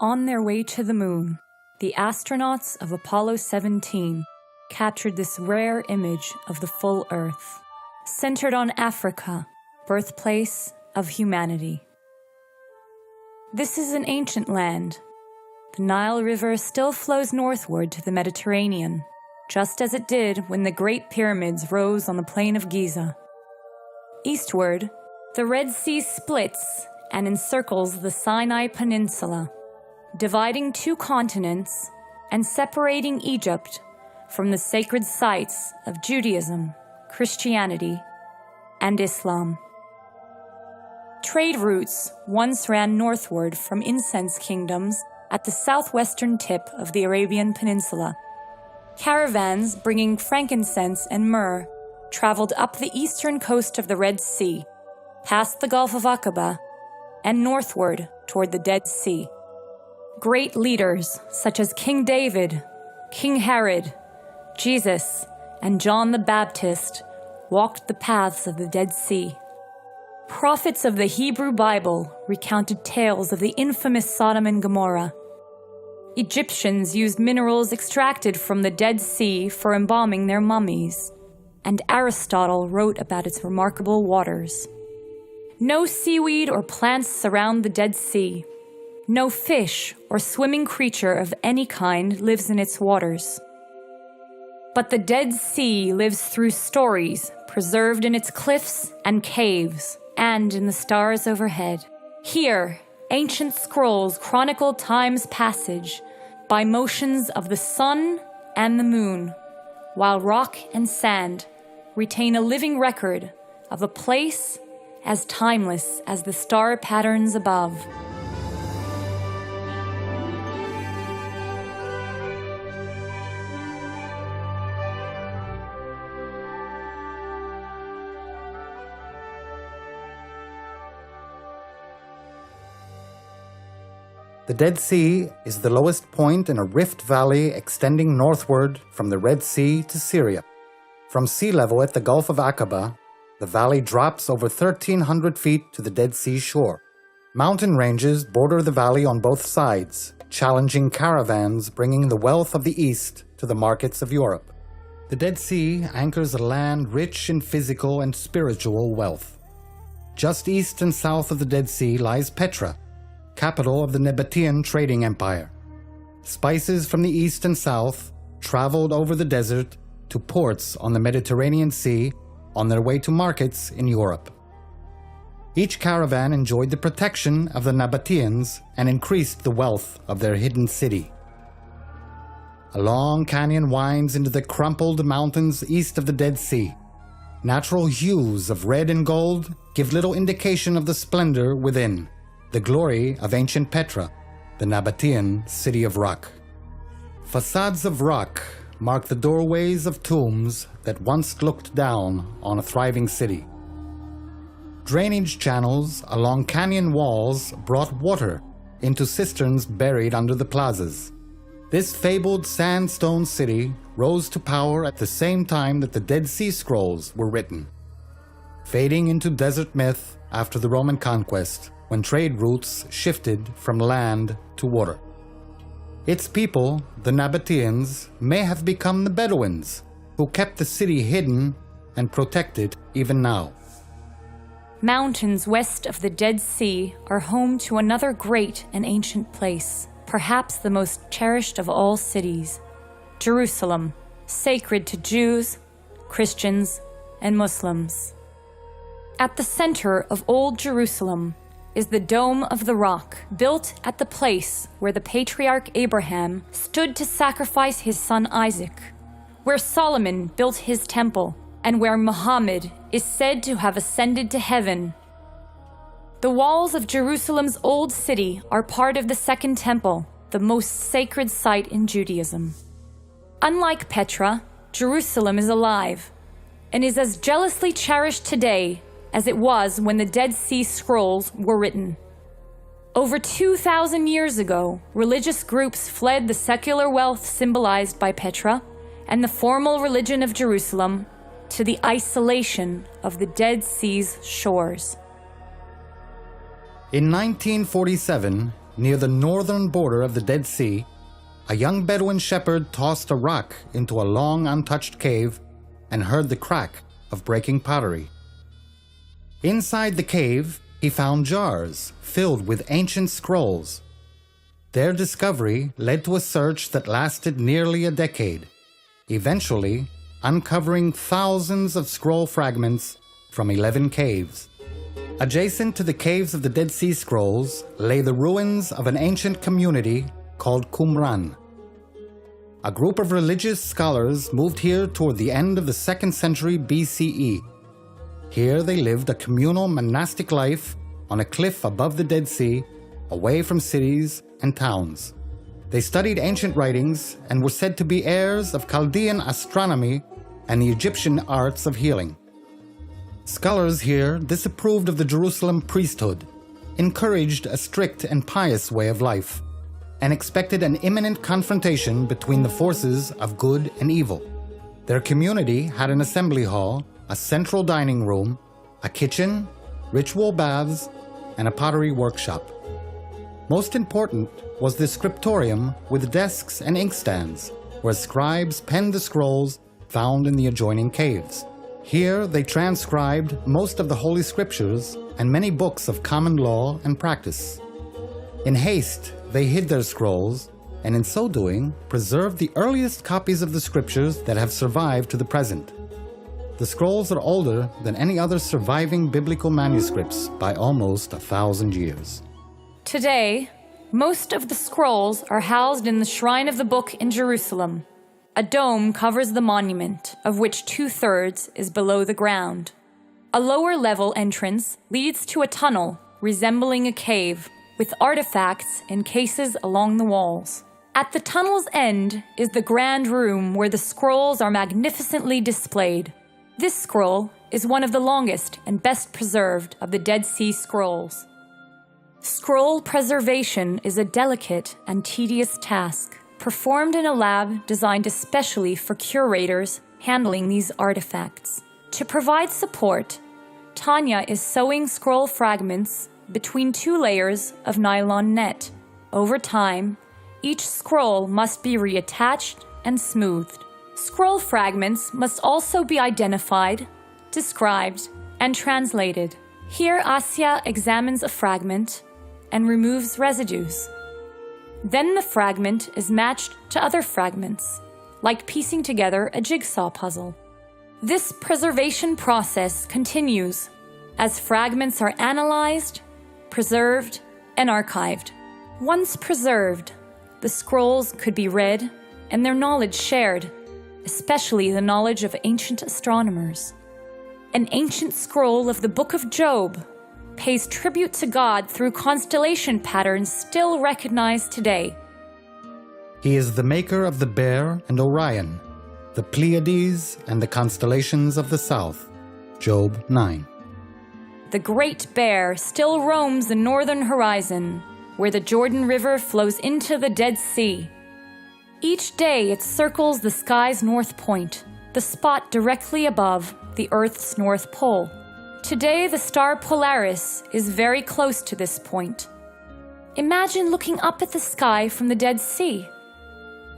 on their way to the moon, the astronauts of Apollo 17 captured this rare image of the full Earth, centered on Africa, birthplace of humanity. This is an ancient land. The Nile River still flows northward to the Mediterranean, just as it did when the Great Pyramids rose on the plain of Giza. Eastward, the Red Sea splits and encircles the Sinai Peninsula, dividing two continents and separating Egypt from the sacred sites of Judaism, Christianity, and Islam. Trade routes once ran northward from incense kingdoms at the southwestern tip of the Arabian Peninsula. Caravans bringing frankincense and myrrh traveled up the eastern coast of the Red Sea, past the Gulf of Aqaba, and northward toward the Dead Sea. Great leaders such as King David, King Herod, Jesus, and John the Baptist walked the paths of the Dead Sea. Prophets of the Hebrew Bible recounted tales of the infamous Sodom and Gomorrah. Egyptians used minerals extracted from the Dead Sea for embalming their mummies, and Aristotle wrote about its remarkable waters. No seaweed or plants surround the Dead Sea. No fish or swimming creature of any kind lives in its waters. But the Dead Sea lives through stories preserved in its cliffs and caves, and in the stars overhead. Here, ancient scrolls chronicle time's passage by motions of the sun and the moon, while rock and sand retain a living record of a place as timeless as the star patterns above. The Dead Sea is the lowest point in a rift valley extending northward from the Red Sea to Syria. From sea level at the Gulf of Aqaba, the valley drops over 1,300 feet to the Dead Sea shore. Mountain ranges border the valley on both sides, challenging caravans bringing the wealth of the East to the markets of Europe. The Dead Sea anchors a land rich in physical and spiritual wealth. Just east and south of the Dead Sea lies Petra, capital of the Nabatean trading empire. Spices from the east and south traveled over the desert to ports on the Mediterranean Sea on their way to markets in Europe. Each caravan enjoyed the protection of the Nabateans and increased the wealth of their hidden city. A long canyon winds into the crumpled mountains east of the Dead Sea. Natural hues of red and gold give little indication of the splendor within, the glory of ancient Petra, the Nabatean city of rock. Facades of rock mark the doorways of tombs that once looked down on a thriving city. Drainage channels along canyon walls brought water into cisterns buried under the plazas. This fabled sandstone city rose to power at the same time that the Dead Sea Scrolls were written, fading into desert myth after the Roman conquest, when trade routes shifted from land to water. Its people, the Nabateans, may have become the Bedouins, who kept the city hidden and protected even now. Mountains west of the Dead Sea are home to another great and ancient place, perhaps the most cherished of all cities, Jerusalem, sacred to Jews, Christians, and Muslims. At the center of Old Jerusalem is the Dome of the Rock, built at the place where the patriarch Abraham stood to sacrifice his son Isaac, where Solomon built his temple, and where Muhammad is said to have ascended to heaven. The walls of Jerusalem's old city are part of the Second Temple, the most sacred site in Judaism. Unlike Petra, Jerusalem is alive and is as jealously cherished today as it was when the Dead Sea Scrolls were written. Over 2,000 years ago, religious groups fled the secular wealth symbolized by Petra and the formal religion of Jerusalem to the isolation of the Dead Sea's shores. In 1947, near the northern border of the Dead Sea, a young Bedouin shepherd tossed a rock into a long untouched cave and heard the crack of breaking pottery. Inside the cave, he found jars filled with ancient scrolls. Their discovery led to a search that lasted nearly a decade, eventually uncovering thousands of scroll fragments from 11 caves. Adjacent to the caves of the Dead Sea Scrolls lay the ruins of an ancient community called Qumran. A group of religious scholars moved here toward the end of the 2nd century BCE. Here they lived a communal monastic life on a cliff above the Dead Sea, away from cities and towns. They studied ancient writings and were said to be heirs of Chaldean astronomy and the Egyptian arts of healing. Scholars here disapproved of the Jerusalem priesthood, encouraged a strict and pious way of life, and expected an imminent confrontation between the forces of good and evil. Their community had an assembly hall, a central dining room, a kitchen, ritual baths, and a pottery workshop. Most important was the scriptorium with desks and inkstands, where scribes penned the scrolls found in the adjoining caves. Here they transcribed most of the Holy Scriptures and many books of common law and practice. In haste, they hid their scrolls, and in so doing, preserved the earliest copies of the Scriptures that have survived to the present. The scrolls are older than any other surviving biblical manuscripts by almost 1,000 years. Today, most of the scrolls are housed in the Shrine of the Book in Jerusalem. A dome covers the monument, of which 2/3 is below the ground. A lower-level entrance leads to a tunnel resembling a cave, with artifacts in cases along the walls. At the tunnel's end is the grand room where the scrolls are magnificently displayed. This scroll is one of the longest and best preserved of the Dead Sea Scrolls. Scroll preservation is a delicate and tedious task, performed in a lab designed especially for curators handling these artifacts. To provide support, Tanya is sewing scroll fragments between 2 layers of nylon net. Over time, each scroll must be reattached and smoothed. Scroll fragments must also be identified, described, and translated. Here Asya examines a fragment and removes residues. Then the fragment is matched to other fragments, like piecing together a jigsaw puzzle. This preservation process continues as fragments are analyzed, preserved, and archived. Once preserved, the scrolls could be read and their knowledge shared, especially the knowledge of ancient astronomers. An ancient scroll of the Book of Job pays tribute to God through constellation patterns still recognized today. He is the maker of the Bear and Orion, the Pleiades and the constellations of the south. Job 9. The Great Bear still roams the northern horizon, where the Jordan River flows into the Dead Sea. Each day it circles the sky's north point, the spot directly above the Earth's north pole. Today the star Polaris is very close to this point. Imagine looking up at the sky from the Dead Sea.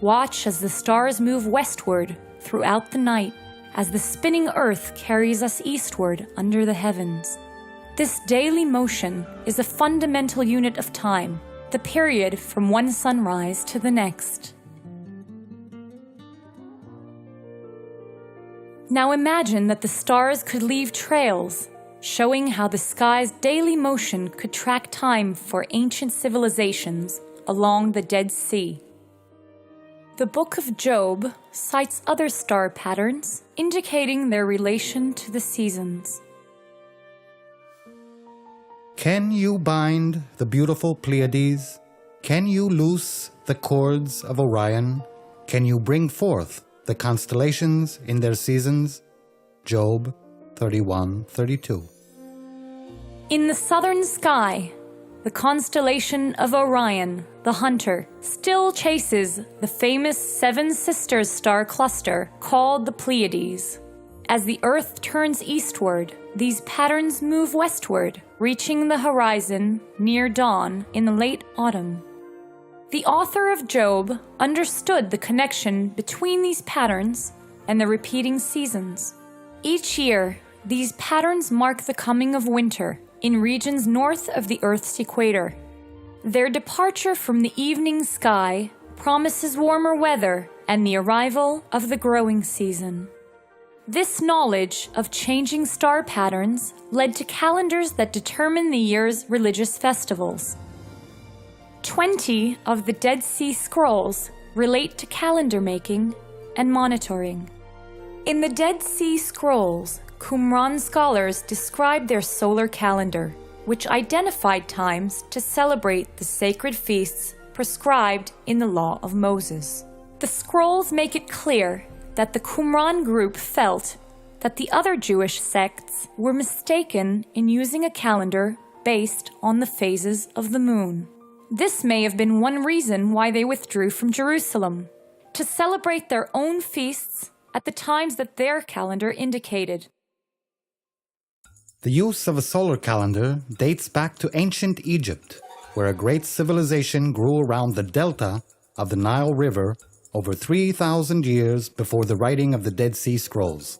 Watch as the stars move westward throughout the night, as the spinning Earth carries us eastward under the heavens. This daily motion is a fundamental unit of time, the period from one sunrise to the next. Now imagine that the stars could leave trails, showing how the sky's daily motion could track time for ancient civilizations along the Dead Sea. The Book of Job cites other star patterns, indicating their relation to the seasons. Can you bind the beautiful Pleiades? Can you loose the cords of Orion? Can you bring forth the constellations in their seasons? Job 31:32. In the southern sky, the constellation of Orion, the hunter, still chases the famous Seven Sisters star cluster called the Pleiades. As the Earth turns eastward, these patterns move westward, reaching the horizon near dawn in the late autumn. The author of Job understood the connection between these patterns and the repeating seasons. Each year, these patterns mark the coming of winter in regions north of the Earth's equator. Their departure from the evening sky promises warmer weather and the arrival of the growing season. This knowledge of changing star patterns led to calendars that determine the year's religious festivals. 20 of the Dead Sea Scrolls relate to calendar making and monitoring. In the Dead Sea Scrolls, Qumran scholars describe their solar calendar, which identified times to celebrate the sacred feasts prescribed in the Law of Moses. The scrolls make it clear that the Qumran group felt that the other Jewish sects were mistaken in using a calendar based on the phases of the moon. This may have been one reason why they withdrew from Jerusalem, to celebrate their own feasts at the times that their calendar indicated. The use of a solar calendar dates back to ancient Egypt, where a great civilization grew around the delta of the Nile River over 3,000 years before the writing of the Dead Sea Scrolls.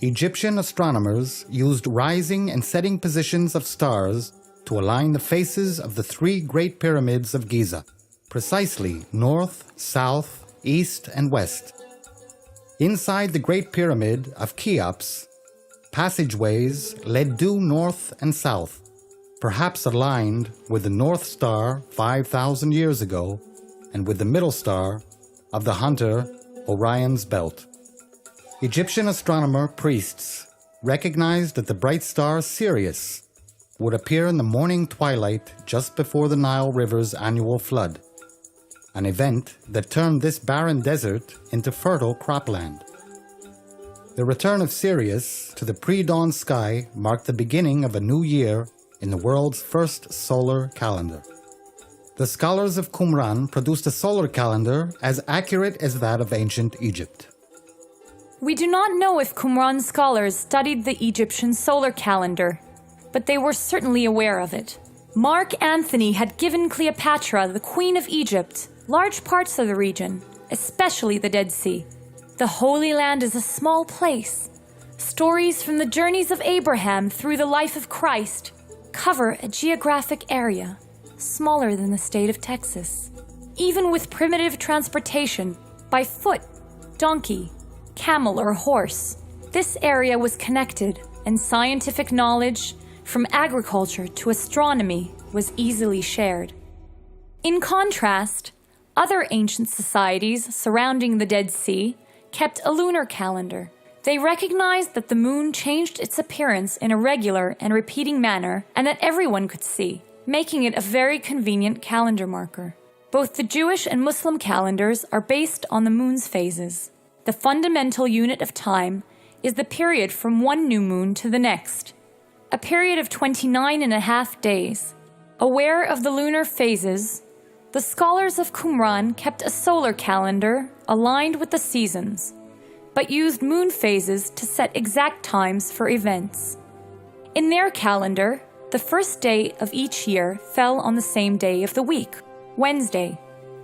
Egyptian astronomers used rising and setting positions of stars to align the faces of the three great pyramids of Giza, precisely north, south, east, and west. Inside the Great Pyramid of Cheops, passageways led due north and south, perhaps aligned with the North Star 5,000 years ago and with the middle star of the hunter Orion's belt. Egyptian astronomer priests recognized that the bright star Sirius would appear in the morning twilight just before the Nile River's annual flood, an event that turned this barren desert into fertile cropland. The return of Sirius to the pre-dawn sky marked the beginning of a new year in the world's first solar calendar. The scholars of Qumran produced a solar calendar as accurate as that of ancient Egypt. We do not know if Qumran scholars studied the Egyptian solar calendar, but they were certainly aware of it. Mark Antony had given Cleopatra, the Queen of Egypt, large parts of the region, especially the Dead Sea. The Holy Land is a small place. Stories from the journeys of Abraham through the life of Christ cover a geographic area smaller than the state of Texas. Even with primitive transportation, by foot, donkey, camel, or horse, this area was connected, and scientific knowledge, from agriculture to astronomy, was easily shared. In contrast, other ancient societies surrounding the Dead Sea kept a lunar calendar. They recognized that the moon changed its appearance in a regular and repeating manner, and that everyone could see, making it a very convenient calendar marker. Both the Jewish and Muslim calendars are based on the moon's phases. The fundamental unit of time is the period from one new moon to the next, a period of 29.5 days. Aware of the lunar phases, the scholars of Qumran kept a solar calendar aligned with the seasons, but used moon phases to set exact times for events. In their calendar, the first day of each year fell on the same day of the week, Wednesday,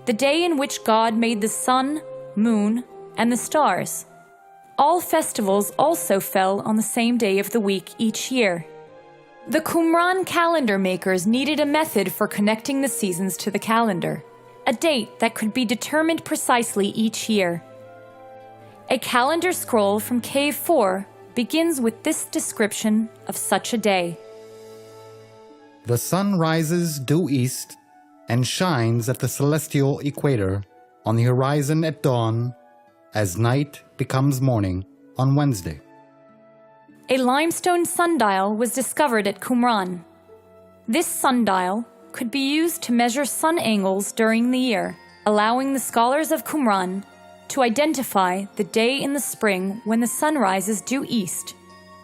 the day in which God made the sun, moon, and the stars. All festivals also fell on the same day of the week each year. The Qumran calendar makers needed a method for connecting the seasons to the calendar, a date that could be determined precisely each year. A calendar scroll from Cave 4 begins with this description of such a day. The sun rises due east and shines at the celestial equator on the horizon at dawn as night becomes morning on Wednesday. A limestone sundial was discovered at Qumran. This sundial could be used to measure sun angles during the year, allowing the scholars of Qumran to identify the day in the spring when the sun rises due east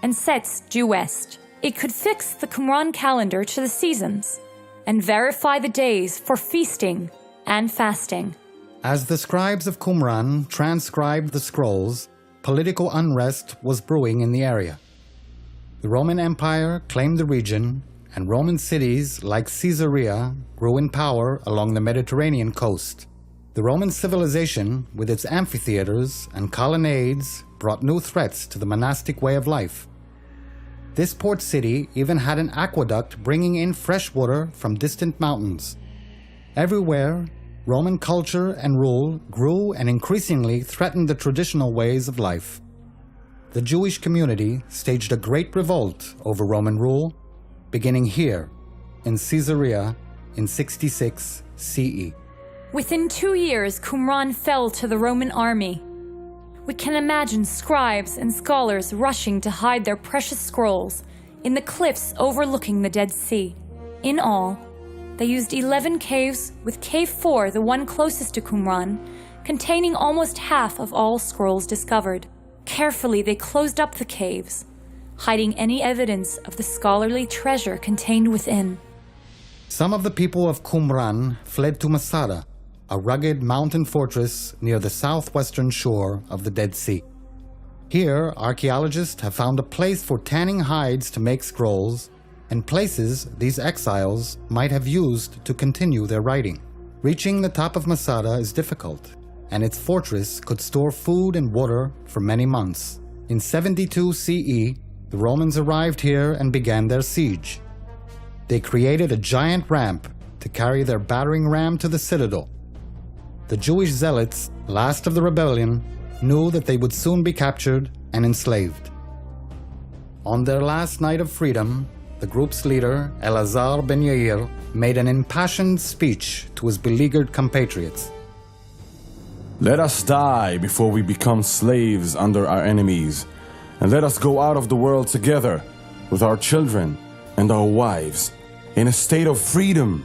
and sets due west. It could fix the Qumran calendar to the seasons and verify the days for feasting and fasting. As the scribes of Qumran transcribed the scrolls, political unrest was brewing in the area. The Roman Empire claimed the region, and Roman cities like Caesarea grew in power along the Mediterranean coast. The Roman civilization, with its amphitheaters and colonnades, brought new threats to the monastic way of life. This port city even had an aqueduct bringing in fresh water from distant mountains. Everywhere, Roman culture and rule grew and increasingly threatened the traditional ways of life. The Jewish community staged a great revolt over Roman rule, beginning here in Caesarea in 66 CE. Within 2 years, Qumran fell to the Roman army. We can imagine scribes and scholars rushing to hide their precious scrolls in the cliffs overlooking the Dead Sea. In all, they used 11 caves, with Cave 4, the one closest to Qumran, containing almost half of all scrolls discovered. Carefully, they closed up the caves, hiding any evidence of the scholarly treasure contained within. Some of the people of Qumran fled to Masada, a rugged mountain fortress near the southwestern shore of the Dead Sea. Here, archaeologists have found a place for tanning hides to make scrolls, and places these exiles might have used to continue their writing. Reaching the top of Masada is difficult, and its fortress could store food and water for many months. In 72 CE, the Romans arrived here and began their siege. They created a giant ramp to carry their battering ram to the citadel. The Jewish zealots, last of the rebellion, knew that they would soon be captured and enslaved. On their last night of freedom, the group's leader, Elazar ben Yair, made an impassioned speech to his beleaguered compatriots. Let us die before we become slaves under our enemies, and let us go out of the world together with our children and our wives in a state of freedom.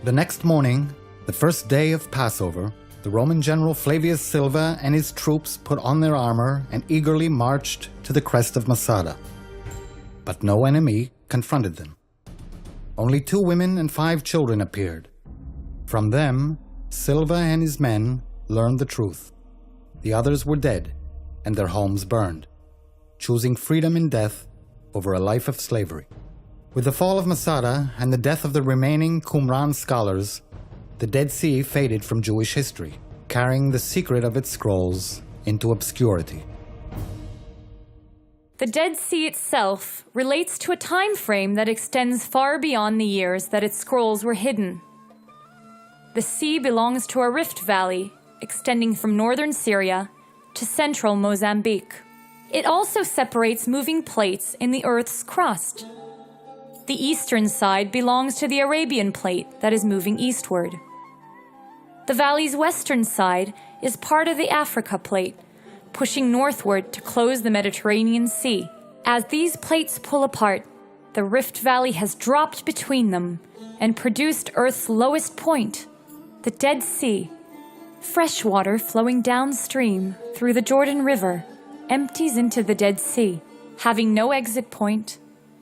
The next morning, the first day of Passover, the Roman general Flavius Silva and his troops put on their armor and eagerly marched to the crest of Masada. But no enemy confronted them. Only 2 women and 5 children appeared. From them, Silva and his men learned the truth. The others were dead, and their homes burned, choosing freedom in death over a life of slavery. With the fall of Masada and the death of the remaining Qumran scholars, the Dead Sea faded from Jewish history, carrying the secret of its scrolls into obscurity. The Dead Sea itself relates to a time frame that extends far beyond the years that its scrolls were hidden. The sea belongs to a rift valley extending from northern Syria to central Mozambique. It also separates moving plates in the Earth's crust. The eastern side belongs to the Arabian plate that is moving eastward. The valley's western side is part of the Africa plate, pushing northward to close the Mediterranean Sea. As these plates pull apart, the Rift Valley has dropped between them and produced Earth's lowest point, the Dead Sea. Fresh water flowing downstream through the Jordan River empties into the Dead Sea. Having no exit point,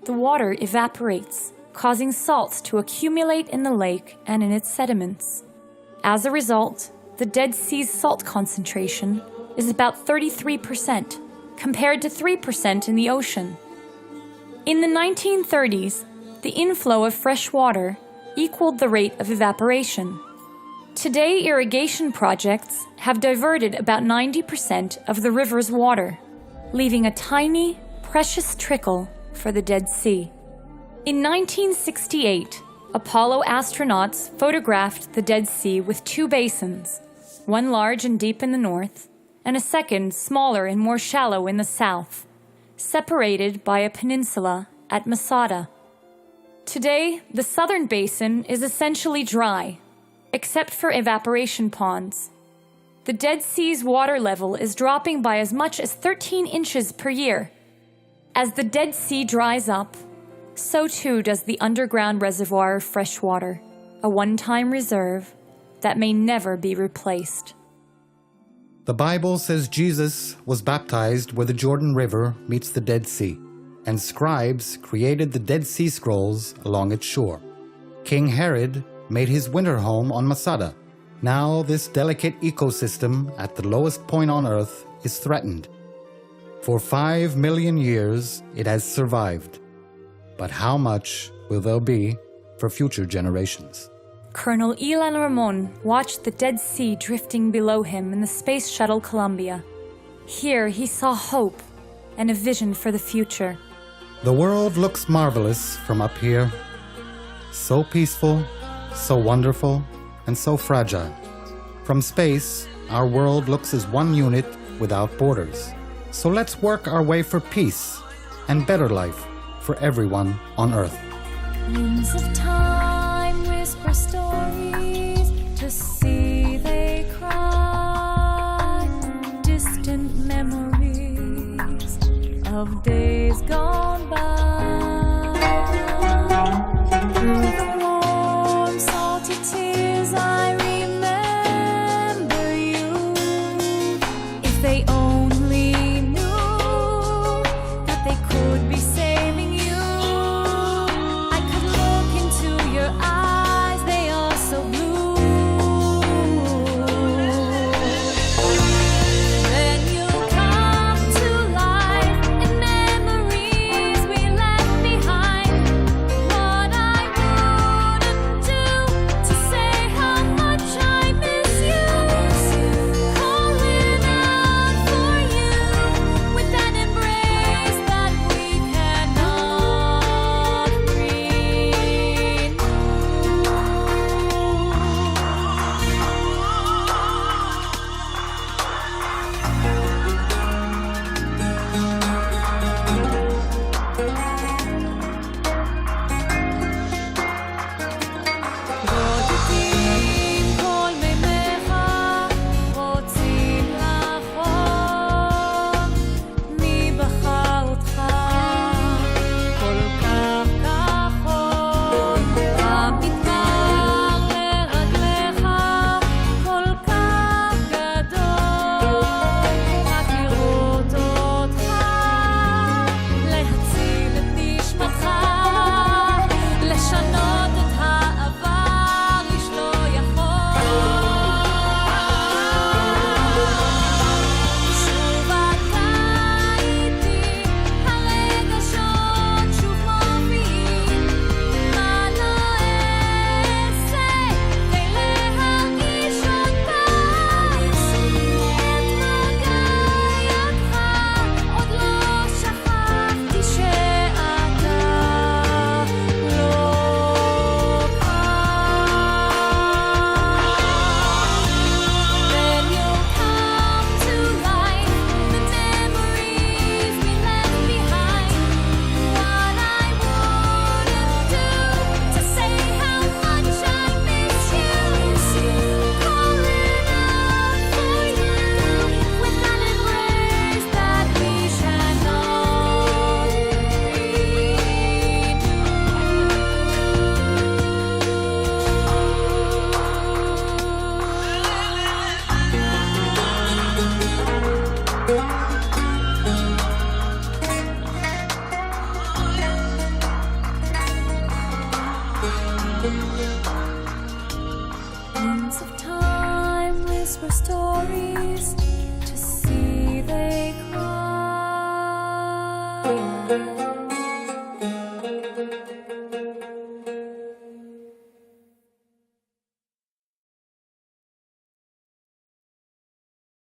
the water evaporates, causing salts to accumulate in the lake and in its sediments. As a result, the Dead Sea's salt concentration is about 33%, compared to 3% in the ocean. In the 1930s, the inflow of fresh water equaled the rate of evaporation. Today, irrigation projects have diverted about 90% of the river's water, leaving a tiny, precious trickle for the Dead Sea. In 1968, Apollo astronauts photographed the Dead Sea with 2 basins, one large and deep in the north, and a second smaller and more shallow in the south, separated by a peninsula at Masada. Today, the southern basin is essentially dry, except for evaporation ponds. The Dead Sea's water level is dropping by as much as 13 inches per year. As the Dead Sea dries up, so too does the underground reservoir of fresh water, a one-time reserve that may never be replaced. The Bible says Jesus was baptized where the Jordan River meets the Dead Sea, and scribes created the Dead Sea Scrolls along its shore. King Herod made his winter home on Masada. Now this delicate ecosystem at the lowest point on Earth is threatened. For 5 million years, it has survived. But how much will there be for future generations? Colonel Ilan Ramon watched the Dead Sea drifting below him in the Space Shuttle Columbia. Here he saw hope and a vision for the future. The world looks marvelous from up here. So peaceful, so wonderful, and so fragile. From space, our world looks as one unit without borders. So let's work our way for peace and better life for everyone on Earth. Winds of time whisper stories, to see they cry, distant memories of days gone.